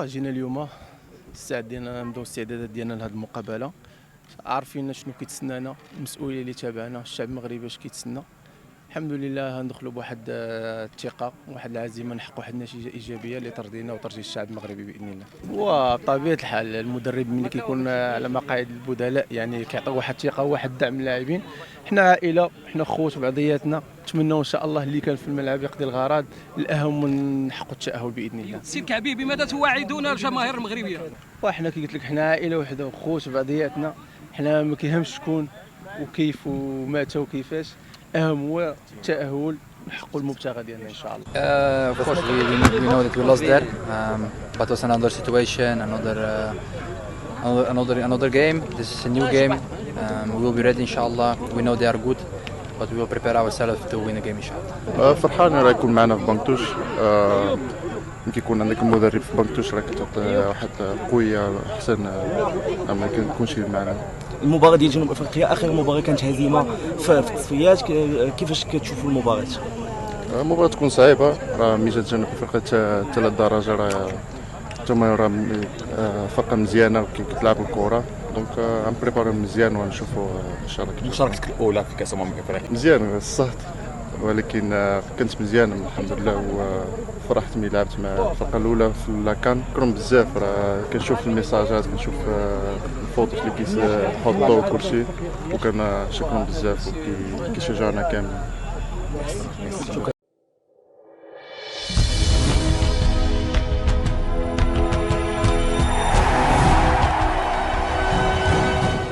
جينا اليوم استعدينا نبداو الاستعدادات ديالنا لهذه المقابله، عارفين شنو كيتسنانا، المسؤوليه اللي تابعنا الشعب المغربي اش كيتسنى. الحمد لله ندخلوا بواحد الثقه وواحد العزيمه نحققوا واحد النتيجه ايجابيه اللي ترضينا وترضي الشعب المغربي باذن الله. وبطبيعه الحال المدرب ملي كيكون على مقاعد البدلاء يعني كيعطي واحد الثقه وواحد الدعم للاعبين. حنا عائله، حنا خوت بعضياتنا، نتمنوا ان شاء الله اللي كان في الملعب يقضي الغرض، الاهم من نحققوا التاهل باذن الله. سي كعبي بماذا توعدون الجماهير المغربيه؟ وحنا كي قلت لك حنا عائله وحده وخوت بعضياتنا، حنا ما كيهمش شكون وكيف ومتى وكيفاش، اهم هو التاهل نحققوا المبتغى ديالنا ان شاء الله. Of course, we know that we lost there, but it was another situation, another game. This is a new game. We will be ready, inshallah. We know they are good, but we will prepare ourselves to win the game, inshallah. فرحان راه يكون معنا في بنكتوش. كي يكون عندك المدرب في بنكتوش راه كتعطي واحد قويه احسن ما كنكونش معنا. المباراة ديال جنوب افريقيا اخر مباراة كانت هزيمة في التصفيات، كيفاش كتشوفوا المباراة؟ المباراة تكون صعيبة، راه ميزة جنوب افريقيا حتى للدرجة راه تما راه فرقة مزيانة وكتلعب الكرة، دونك غنبريباريو مزيان ونشوفوا ان شاء الله. مشاركتك الاولى في كاس افريقيا مزيان الصهد، ولكن كنت مزيان الحمد لله وفرحت ملي لعبت مع الفرقه الاولى في لاكان. كرم بزاف، راه كنشوف الميساجات، كنشوف الفوتوس اللي كيحطوا وكلشي، وكنشكرهم بزاف وكيشجعونا كاملين.